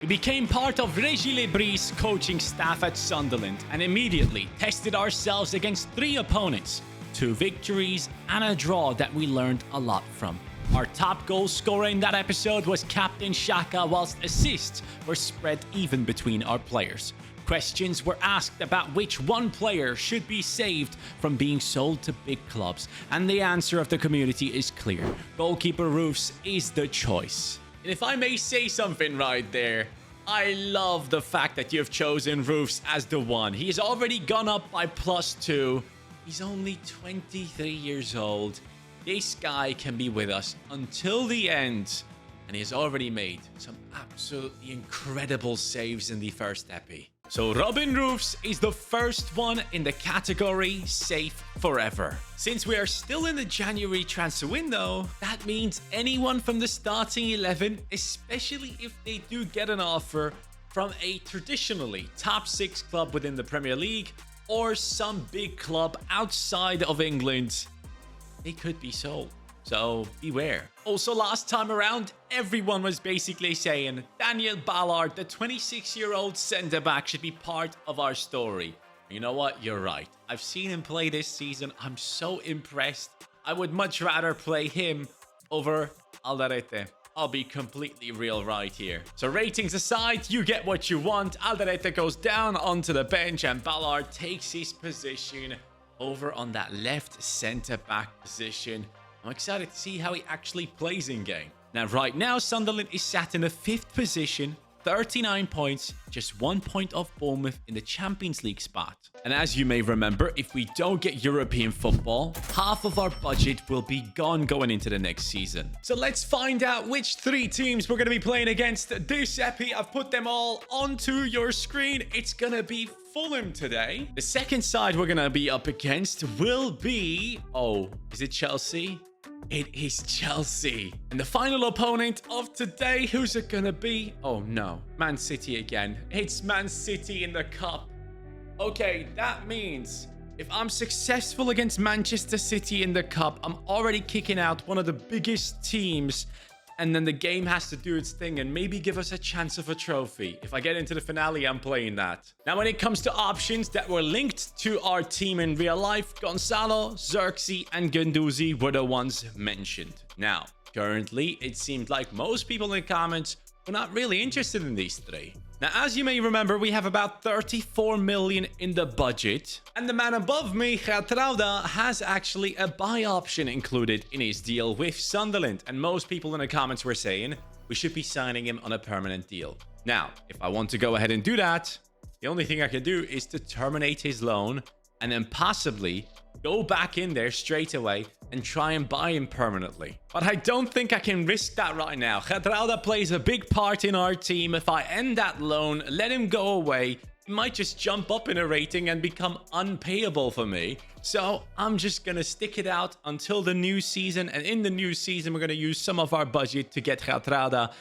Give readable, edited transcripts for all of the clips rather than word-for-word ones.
We became part of Régis Lebris's coaching staff at Sunderland and immediately tested ourselves against 3 opponents, 2 victories and a draw that we learned a lot from. Our top goal scorer in that episode was Captain Xhaka, whilst assists were spread even between our players. Questions were asked about which one player should be saved from being sold to big clubs, and the answer of the community is clear. Goalkeeper Roofs is the choice. And if I may say something right there, I love the fact that you've chosen Roofs as the one. He has already gone up by +2. He's only 23 years old. This guy can be with us until the end, and he has already made some absolutely incredible saves in the first epi. So Robin Roofs is the first one in the category safe forever. Since we are still in the January transfer window, that means anyone from the starting 11, especially if they do get an offer from a traditionally top 6 club within the Premier League or some big club outside of England, they could be sold. So beware. Also, last time around, everyone was basically saying Daniel Ballard, the 26-year-old centre-back, should be part of our story. You know what? You're right. I've seen him play this season. I'm so impressed. I would much rather play him over Alderete. I'll be completely real right here. So ratings aside, you get what you want. Alderete goes down onto the bench and Ballard takes his position over on that left centre-back position. I'm excited to see how he actually plays in game. Now, right now, Sunderland is sat in the 5th position, 39 points, just 1 point off Bournemouth in the Champions League spot. And as you may remember, if we don't get European football, half of our budget will be gone going into the next season. So let's find out which 3 teams we're going to be playing against this epi. I've put them all onto your screen. It's going to be Fulham today. The second side we're going to be up against will be... Oh, is it Chelsea? It is Chelsea. And the final opponent of today, who's it gonna be? Oh no, Man City again. It's Man City in the cup. Okay, that means if I'm successful against Manchester City in the cup, I'm already kicking out one of the biggest teams, and then the game has to do its thing and maybe give us a chance of a trophy. If I get into the finale, I'm playing that. Now, when it comes to options that were linked to our team in real life, Gonzalo, Xerxes, and Guendouzi were the ones mentioned. Now, currently, it seemed like most people in the comments were not really interested in these 3. Now, as you may remember, we have about 34 million in the budget. And the man above me, Gertruida, has actually a buy option included in his deal with Sunderland. And most people in the comments were saying we should be signing him on a permanent deal. Now, if I want to go ahead and do that, the only thing I can do is to terminate his loan and then possibly go back in there straight away and try and buy him permanently. But I don't think I can risk that right now. Gertruida plays a big part in our team. If I end that loan, let him go away, he might just jump up in a rating and become unpayable for me. So I'm just going to stick it out until the new season. And in the new season, we're going to use some of our budget to get Gertruida.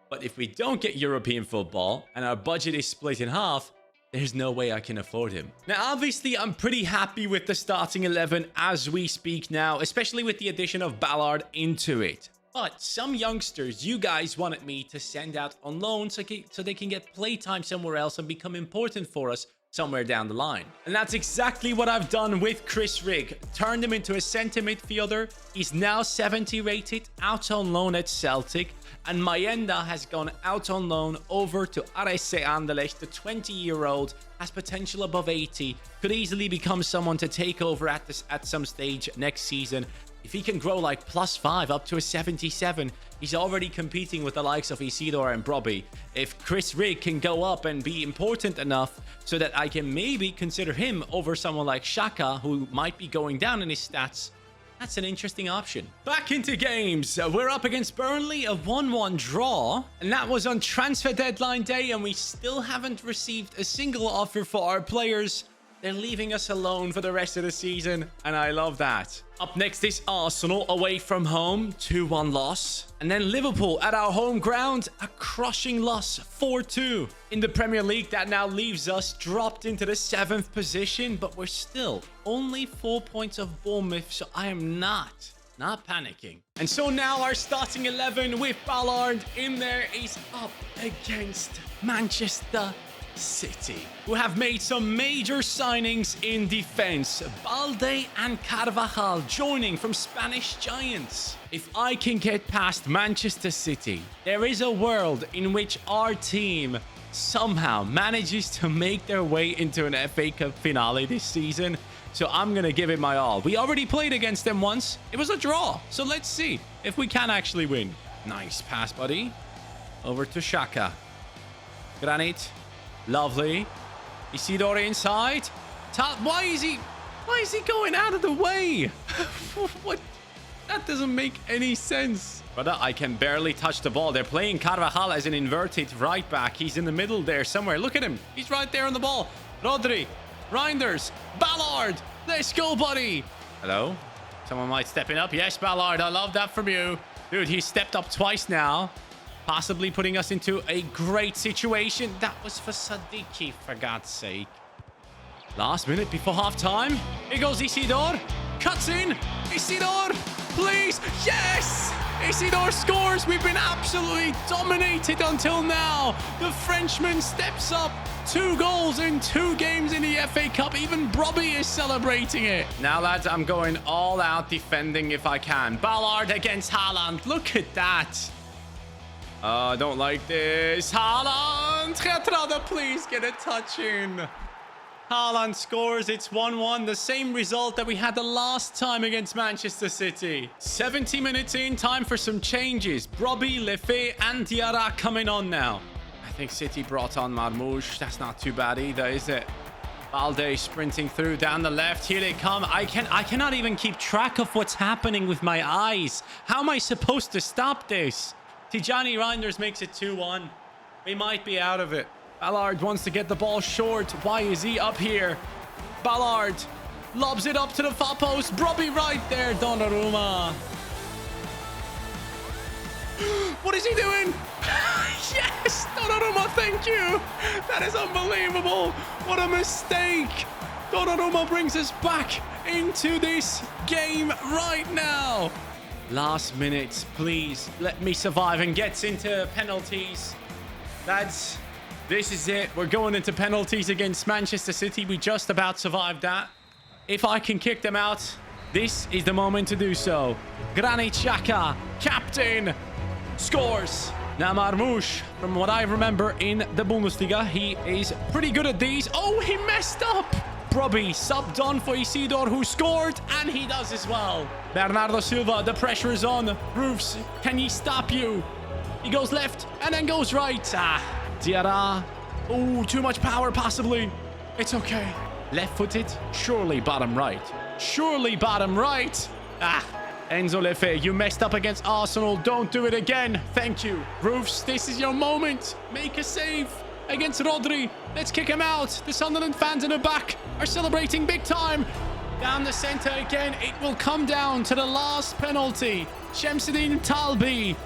But if we don't get European football and our budget is split in half, there's no way I can afford him. Now, obviously, I'm pretty happy with the starting 11 as we speak now, especially with the addition of Ballard into it. But some youngsters, you guys wanted me to send out on loan so they can get playtime somewhere else and become important for us somewhere down the line. And that's exactly what I've done with Chris Rigg. Turned him into a centre midfielder. He's now 70 rated, out on loan at Celtic. And Mayenda has gone out on loan over to RSC Anderlecht. The 20-year-old has potential above 80. Could easily become someone to take over at some stage next season. If he can grow like +5 up to a 77, he's already competing with the likes of Isidore and Brobby. If Chris Rigg can go up and be important enough so that I can maybe consider him over someone like Xhaka, who might be going down in his stats, that's an interesting option. Back into games. We're up against Burnley, a 1-1 draw. And that was on transfer deadline day, and we still haven't received a single offer for our players. They're leaving us alone for the rest of the season, and I love that. Up next is Arsenal away from home, 2-1 loss. And then Liverpool at our home ground, a crushing loss, 4-2. In the Premier League, that now leaves us dropped into the 7th position, but we're still only 4 points of Bournemouth, so I am not Not panicking. And so now our starting 11 with Ballard in there is up against Manchester City, who have made some major signings in defense. Balde and Carvajal joining from Spanish Giants. If I can get past Manchester City, there is a world in which our team somehow manages to make their way into an FA Cup finale this season. So I'm going to give it my all. We already played against them once. It was a draw. So let's see if we can actually win. Nice pass, buddy. Over to Xhaka. Granit. Lovely. Isidore inside. Why is he going out of the way? What? That doesn't make any sense. Brother, I can barely touch the ball. They're playing Carvajal as an inverted right back. He's in the middle there somewhere. Look at him. He's right there on the ball. Rodri. Reinders. Ballard. Let's go, buddy. Hello? Someone might step in up. Yes, Ballard. I love that from you. Dude, he stepped up twice now. Possibly putting us into a great situation. That was for Sadiki, for God's sake. Last minute before halftime. Here goes Isidore. Cuts in. Isidore, please. Yes! Isidore scores. We've been absolutely dominated until now. The Frenchman steps up. 2 goals in 2 games in the FA Cup. Even Brobby is celebrating it. Now, lads, I'm going all out defending if I can. Ballard against Haaland. Look at that. I don't like this. Haaland! Geertruida, please get a touch in. Haaland scores. It's 1-1. The same result that we had the last time against Manchester City. 70 minutes in. Time for some changes. Brobby, Lefebvre, and Diarra coming on now. I think City brought on Marmoush. That's not too bad either, is it? Balde sprinting through down the left. Here they come. I cannot even keep track of what's happening with my eyes. How am I supposed to stop this? Tijani Reinders makes it 2-1. We might be out of it. Ballard wants to get the ball short. Why is he up here? Ballard lobs it up to the far post. Brobby right there. Donnarumma. What is he doing? Yes! Donnarumma, thank you. That is unbelievable. What a mistake. Donnarumma brings us back into this game right now. Last minute, please let me survive and gets into penalties. Lads, this is it. We're going into penalties against Manchester City. We just about survived that. If I can kick them out, this is the moment to do so. Granit Xhaka, captain, scores. Now Marmoush, from what I remember in the Bundesliga, he is pretty good at these. Oh, he messed up. Brobby subbed on for Isidore, who scored, and he does as well. Bernardo Silva, the pressure is on. Roofs, can he stop you? He goes left and then goes right. Diarra. Oh, too much power, possibly. It's okay. Left-footed, surely bottom right. Surely bottom right. Enzo Lefebvre, you messed up against Arsenal. Don't do it again. Thank you. Roofs, this is your moment. Make a save against Rodri. Let's kick him out. The Sunderland fans in the back are celebrating big time. Down the center again. It will come down to the last penalty. Shamsuddin Talbi.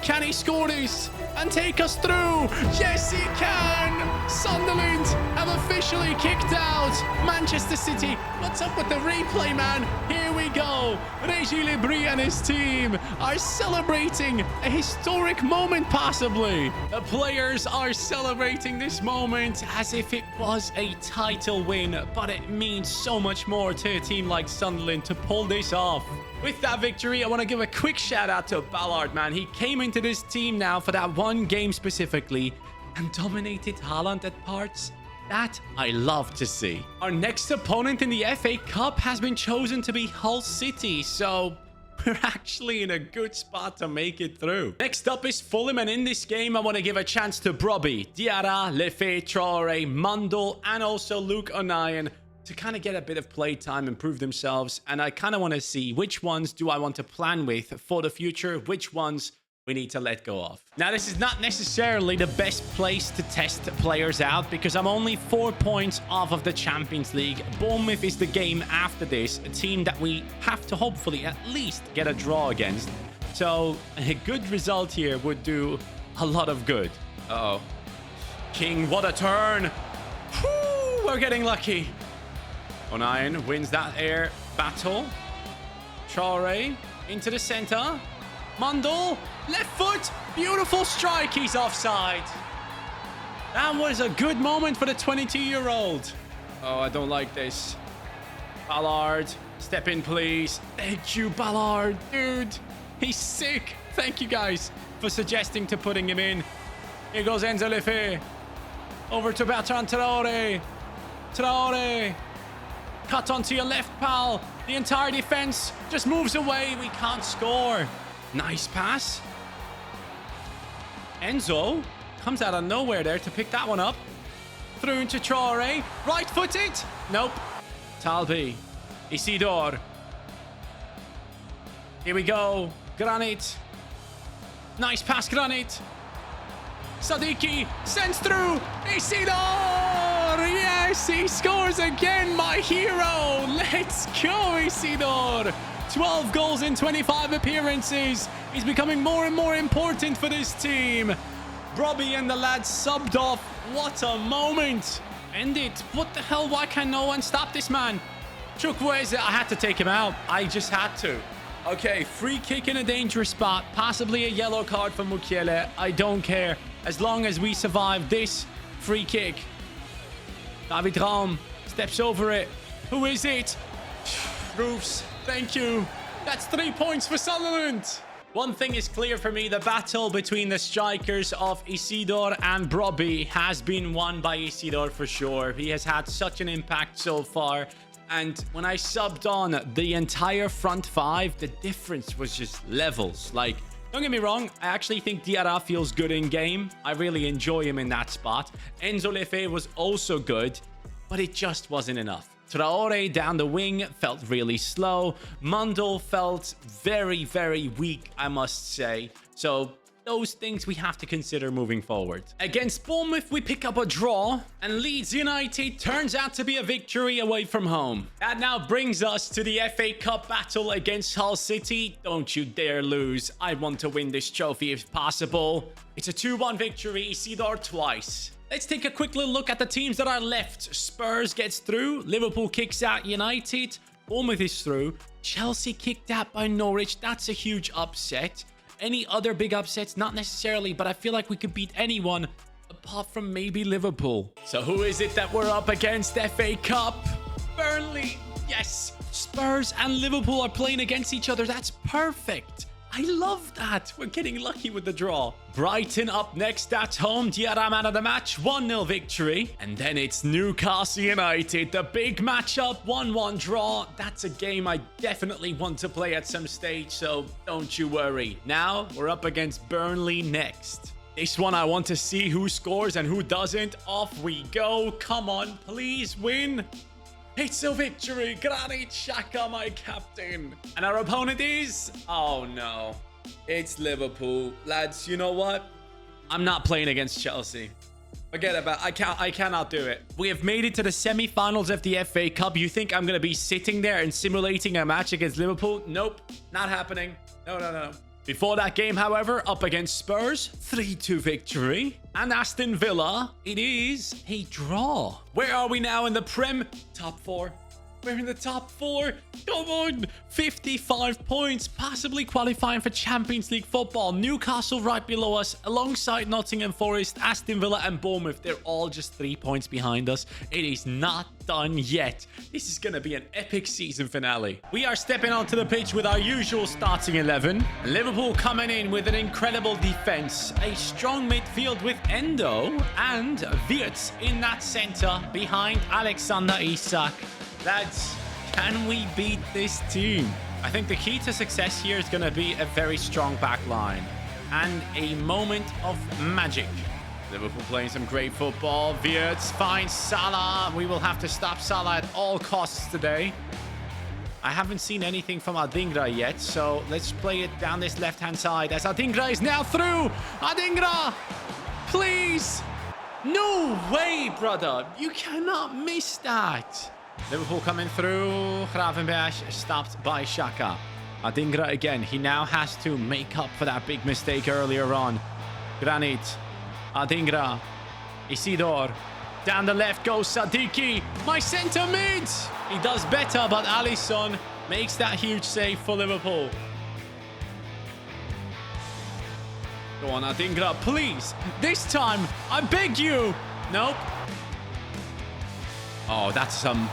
Can he score this and take us through? Yes, he can. Sunderland have officially kicked out Manchester City. What's up with the replay, man? Here we go. Régis Lebris and his team are celebrating a historic moment, possibly. The players are celebrating this moment as if it was a title win, but it means so much more to a team like Sunderland to pull this off. With that victory, I want to give a quick shout out to Ballard, man. He came into this team now for that one game specifically and dominated Haaland at parts. That I love to see. Our next opponent in the FA Cup has been chosen to be Hull City, so we're actually in a good spot to make it through. Next up is Fulham, and in this game, I want to give a chance to Brobby, Diarra, Lefebvre, Traore, Mundle, and also Luke O'Nien to kind of get a bit of play time and prove themselves. And I kind of want to see which ones do I want to plan with for the future, which ones we need to let go of. Now, this is not necessarily the best place to test players out because I'm only 4 points off of the Champions League. Bournemouth is the game after this, a team that we have to hopefully at least get a draw against. So a good result here would do a lot of good. Uh-oh. King, what a turn. Whew, we're getting lucky. O'Nien wins that air battle. Traore into the center. Mundell, left foot. Beautiful strike. He's offside. That was a good moment for the 22-year-old. Oh, I don't like this. Ballard, step in, please. Thank you, Ballard. Dude, he's sick. Thank you, guys, for suggesting to putting him in. Here goes Enzo Lefe. Over to Bertrand Traore. Traore. Cut onto your left, pal. The entire defense just moves away. We can't score. Nice pass. Enzo comes out of nowhere there to pick that one up. Through into Traore. Right-footed. Nope. Talbi. Isidore. Here we go. Granit. Nice pass, Granit. Sadiki sends through. Isidore! Yes, he scores again, my hero. Let's go, Isidore. 12 goals in 25 appearances. He's becoming more and more important for this team. Robbie and the lads subbed off. What a moment. End it. What the hell? Why can't no one stop this man? Chukwueze, I had to take him out. I just had to. Okay, free kick in a dangerous spot. Possibly a yellow card for Mukiele. I don't care. As long as we survive this free kick. David Raum steps over it. Who is it? Roofs, thank you. That's 3 points for Sunderland. One thing is clear for me. The battle between the strikers of Isidore and Brobbey has been won by Isidore for sure. He has had such an impact so far. And when I subbed on the entire front five, the difference was just levels. Like, don't get me wrong, I actually think Diarra feels good in game. I really enjoy him in that spot. Enzo Lefe was also good, but it just wasn't enough. Traore down the wing felt really slow. Mundell felt very, very weak, I must say. So those things we have to consider moving forward. Against Bournemouth, we pick up a draw, and Leeds United turns out to be a victory away from home. That now brings us to the FA Cup battle against Hull City. Don't you dare lose. I want to win this trophy if possible. It's a 2-1 victory, Isidore twice. Let's take a quick little look at the teams that are left. Spurs gets through. Liverpool kicks out United. Bournemouth is through. Chelsea kicked out by Norwich. That's a huge upset. Any other big upsets? Not necessarily, but I feel like we could beat anyone apart from maybe Liverpool. So who is it that we're up against? FA Cup. Burnley. Yes. Spurs and Liverpool are playing against each other. That's perfect. I love that. We're getting lucky with the draw. Brighton up next at home. Diarra man of the match. 1-0 victory. And then it's Newcastle United. The big matchup. 1-1 draw. That's a game I definitely want to play at some stage, so don't you worry. Now we're up against Burnley next. This one I want to see who scores and who doesn't. Off we go. Come on, please win. It's a victory. Granit Xhaka, my captain. And our opponent is... Oh, no. It's Liverpool. Lads, you know what? I'm not playing against Chelsea. Forget about it. I cannot do it. We have made it to the semi-finals of the FA Cup. You think I'm going to be sitting there and simulating a match against Liverpool? Nope. Not happening. No. Before that game, however, up against Spurs, 3-2 victory. And Aston Villa, it is a draw. Where are we now in the Prem? Top 4. We're in the top 4. Come on. 55 points, possibly qualifying for Champions League football. Newcastle right below us, alongside Nottingham Forest, Aston Villa and Bournemouth. They're all just 3 points behind us. It is not done yet. This is going to be an epic season finale. We are stepping onto the pitch with our usual starting 11. Liverpool coming in with an incredible defense. A strong midfield with Endo and Wirtz in that center behind Alexander Isak. Lads, can we beat this team? I think the key to success here is going to be a very strong back line and a moment of magic. Liverpool playing some great football. Wirtz finds Salah. We will have to stop Salah at all costs today. I haven't seen anything from Adingra yet, so let's play it down this left-hand side as Adingra is now through. Adingra, please. No way, brother. You cannot miss that. Liverpool coming through. Gravenberch stopped by Xhaka. Adingra again. He now has to make up for that big mistake earlier on. Granit. Adingra. Isidore. Down the left goes Sadiki. My centre mid. He does better, but Alisson makes that huge save for Liverpool. Go on, Adingra, please. This time, I beg you. Nope. Oh, that's some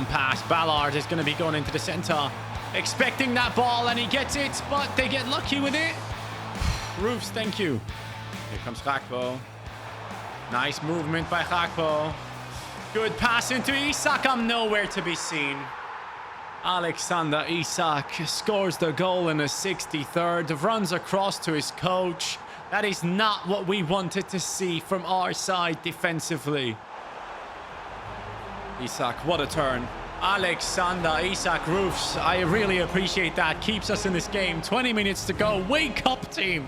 pass. Ballard is going to be going into the center, expecting that ball, and he gets it, but they get lucky with it. Roofs, thank you. Here comes Gakpo. Nice movement by Gakpo. Good pass into Isak. I'm nowhere to be seen. Alexander Isak scores the goal in the 63rd. Runs across to his coach. That is not what we wanted to see from our side defensively. Isak, what a turn. Alexander Isak roofs. I really appreciate that. Keeps us in this game. 20 minutes to go. Wake up, team.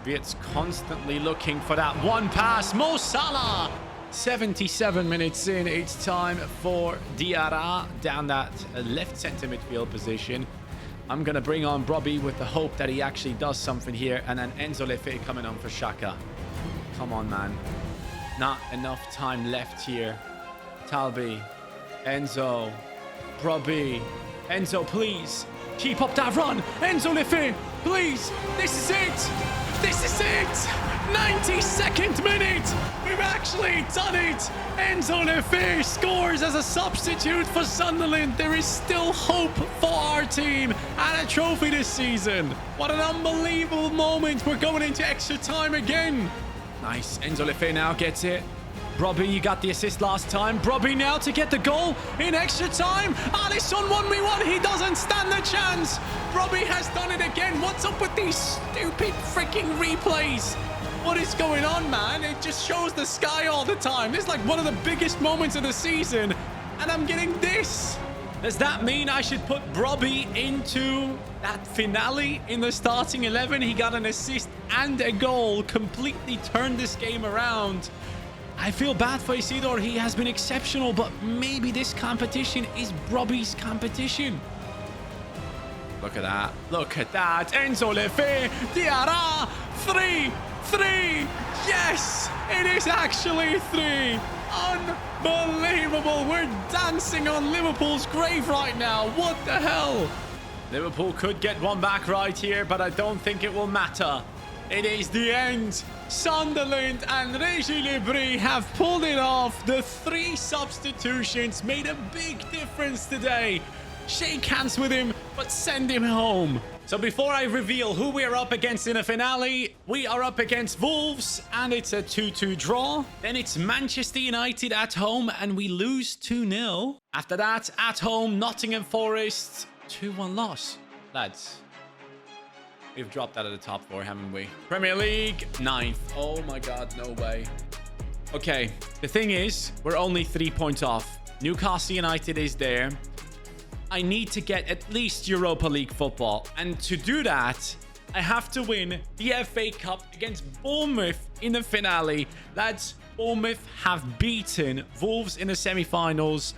It's constantly looking for that one pass. Mo Salah. 77 minutes in. It's time for Diarra down that left center midfield position. I'm going to bring on Brobbey with the hope that he actually does something here. And then Enzo Lefe coming on for Xhaka. Come on, man. Not enough time left here. Talbi. Enzo. Brobbey. Enzo, please. Keep up that run. Enzo Lefe, please. This is it. This is it. 92nd minute. We've actually done it. Enzo Lefe scores as a substitute for Sunderland. There is still hope for our team and a trophy this season. What an unbelievable moment. We're going into extra time again. Nice. Enzo Lefe now gets it. Brobbey, you got the assist last time. Brobbey now to get the goal in extra time. Alisson 1v1. He doesn't stand a chance. Brobbey has done it again. What's up with these stupid freaking replays? What is going on, man? It just shows the sky all the time. This is like one of the biggest moments of the season, and I'm getting this. Does that mean I should put Brobbey into that finale in the starting 11? He got an assist and a goal. Completely turned this game around. I feel bad for Isidore. He has been exceptional, but maybe this competition is Brobbey's competition. Look at that. Look at that. Enzo Lefe. Diarra. 3. Yes! It is actually 3. Unbelievable. We're dancing on Liverpool's grave right now. What the hell? Liverpool could get one back right here, but I don't think it will matter. It is the end. Sunderland and Régis Le Bris have pulled it off. The 3 substitutions made a big difference today. Shake hands with him, but send him home. So before I reveal who we are up against in a finale, we are up against Wolves, and it's a 2-2 draw. Then it's Manchester United at home, and we lose 2-0. After that, at home, Nottingham Forest, 2-1 loss. Lads, we've dropped out of the top 4, haven't we? Premier League, 9th. Oh my God, no way. Okay, the thing is, we're only 3 points off. Newcastle United is there. I need to get at least Europa League football. And to do that, I have to win the FA Cup against Bournemouth in the finale. Lads, Bournemouth have beaten Wolves in the semi-finals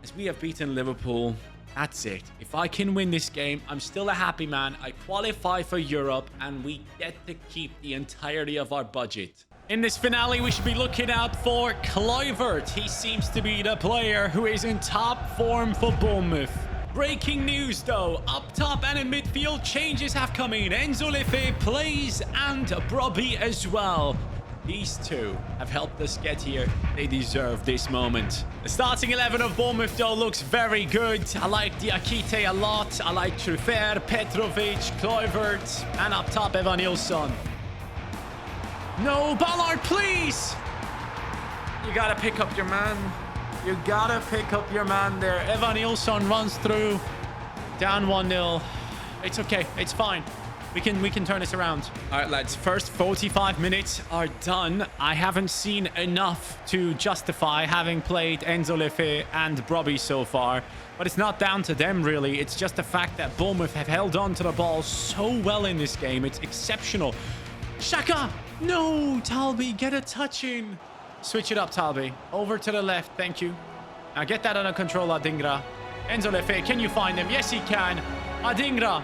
as we have beaten Liverpool. That's it. If I can win this game, I'm still a happy man. I qualify for Europe and we get to keep the entirety of our budget. In this finale, we should be looking out for Kluivert. He seems to be the player who is in top form for Bournemouth. Breaking news though, up top and in midfield, changes have come in. Enzo Lefe plays and Brobbey as well. These two have helped us get here. They deserve this moment. The starting 11 of Bournemouth though looks very good. I like Diakite a lot. I like Trufer, Petrovic, Kluivert, and up top Evan Nilsson. No, Ballard, please! You gotta pick up your man. You gotta pick up your man there. Evan Nilsson runs through. Down 1-0. It's okay. It's fine. We can turn this around. All right, lads. First 45 minutes are done. I haven't seen enough to justify having played Enzo Lefe and Brobbey so far. But it's not down to them, really. It's just the fact that Bournemouth have held on to the ball so well in this game. It's exceptional. Xhaka! No! Talbi, get a touch in. Switch it up, Talbi. Over to the left. Thank you. Now get that under control, Adingra. Enzo Lefe, can you find him? Yes, he can. Adingra.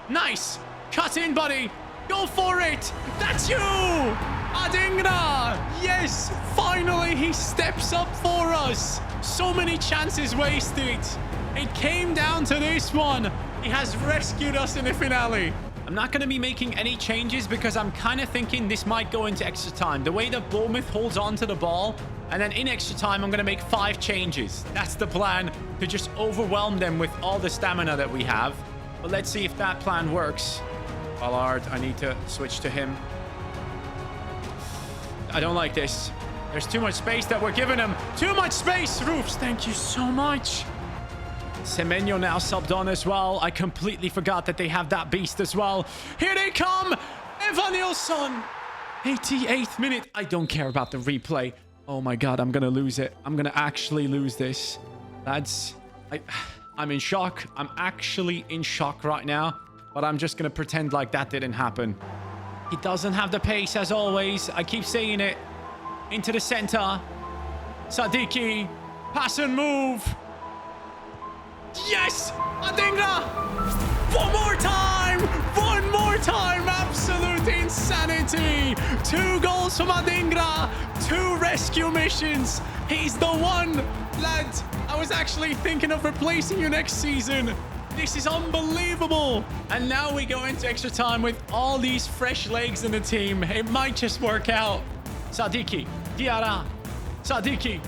Nice. Cut in, buddy. Go for it. That's you. Adingra. Yes. Finally, he steps up for us. So many chances wasted. It came down to this one. He has rescued us in the finale. I'm not going to be making any changes because I'm kind of thinking this might go into extra time. The way that Bournemouth holds on to the ball, and then in extra time, I'm going to make 5 changes. That's the plan, to just overwhelm them with all the stamina that we have. But let's see if that plan works. Ballard, I need to switch to him. I don't like this. There's too much space that we're giving him. Too much space. Roofs, thank you so much. Semenyo now subbed on as well. I completely forgot that they have that beast as well. Here they come. Evanilson. 88th minute. I don't care about the replay. Oh my God, I'm going to lose it. I'm going to actually lose this. Lads, I'm in shock. I'm actually in shock right now. But I'm just going to pretend like that didn't happen. He doesn't have the pace as always. I keep saying it. Into the center. Sadiki. Pass and move. Yes! Adingra! One more time! One more time! Absolute insanity! 2 goals from Adingra. 2 rescue missions. He's the one, lad. I was actually thinking of replacing you next season. This is unbelievable. And now we go into extra time with all these fresh legs in the team. It might just work out. Sadiki. Diarra. Sadiki.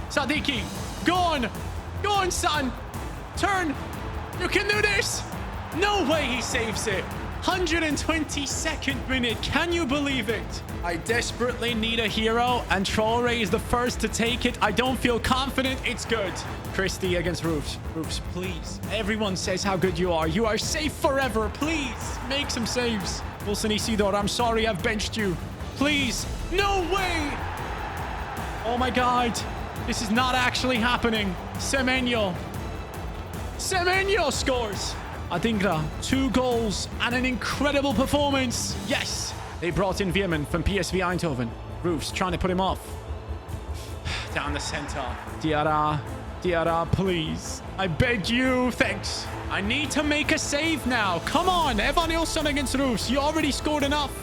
Sadiki. Go on. Go on, son. Turn. You can do this. No way he saves it. 122nd minute. Can you believe it? I desperately need a hero, and Traore is the first to take it. I don't feel confident. It's good. Christie against Roofs. Roofs, please. Everyone says how good you are. You are safe forever. Please make some saves. Wilson Isidore, I'm sorry I've benched you. Please. No way. Oh my God. This is not actually happening. Semenyo. Semenyo scores. Adingra, 2 goals and an incredible performance. Yes. They brought in Veerman from PSV Eindhoven. Roofs trying to put him off. Down the center. Diarra. Diarra, please. I beg you. Thanks. I need to make a save now. Come on. Evanilson against Roofs. You already scored enough.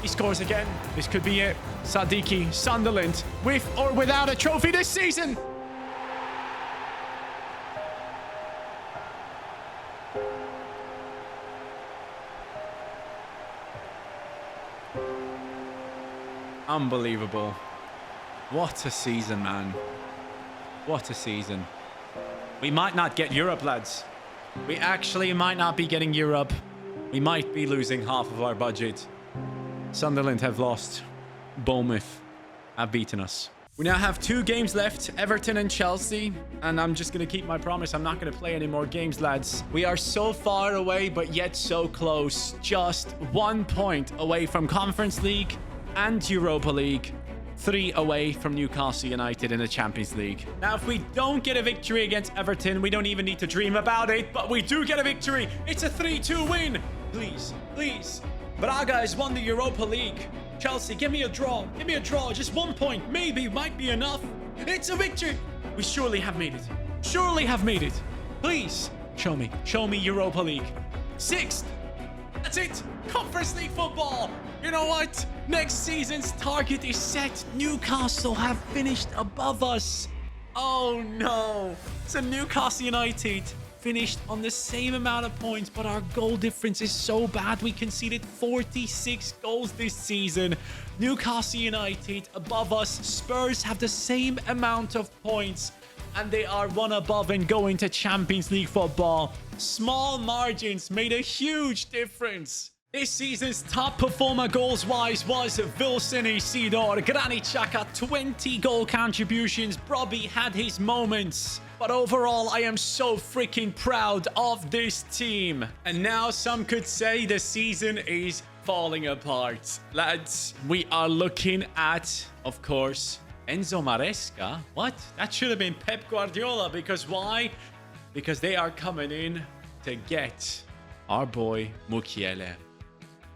He scores again. This could be it. Sadiki, Sunderland, with or without a trophy this season. Unbelievable. What a season, man. What a season. We might not get Europe, lads. We actually might not be getting Europe. We might be losing half of our budget. Sunderland have lost. Bournemouth have beaten us. We now have 2 games left, Everton and Chelsea. And I'm just going to keep my promise. I'm not going to play any more games, lads. We are so far away, but yet so close. Just 1 point away from Conference League and Europa League. 3 away from Newcastle United in the Champions League. Now, if we don't get a victory against Everton, we don't even need to dream about it. But we do get a victory. It's a 3-2 win. Please, please. Braga has won the Europa League. Chelsea, give me a draw. Give me a draw. Just 1 point. Maybe might be enough. It's a victory. We surely have made it. Surely have made it. Please, show me. Show me Europa League. 6th. That's it. Conference League football. You know what? Next season's target is set. Newcastle have finished above us. Oh no. So Newcastle United finished on the same amount of points, but our goal difference is so bad. We conceded 46 goals this season. Newcastle United above us. Spurs have the same amount of points, and they are 1 above and going to Champions League football. Small margins made a huge difference. This season's top performer goals-wise was Wilson Isidore. Granit Xhaka, 20 goal contributions. Brobbey had his moments. But overall, I am so freaking proud of this team. And now some could say the season is falling apart. Lads, we are looking at, of course, Enzo Maresca. What? That should have been Pep Guardiola. Because why? Because they are coming in to get our boy Mukiele.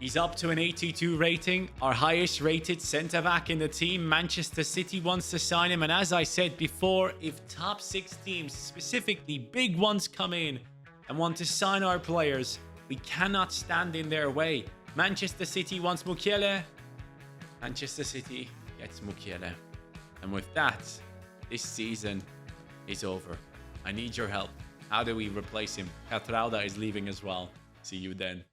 He's up to an 82 rating, our highest rated centre-back in the team. Manchester City wants to sign him. And as I said before, if top 6 teams, specifically big ones, come in and want to sign our players, we cannot stand in their way. Manchester City wants Mukiele. Manchester City gets Mukiele. And with that, this season is over. I need your help. How do we replace him? Catrauda is leaving as well. See you then.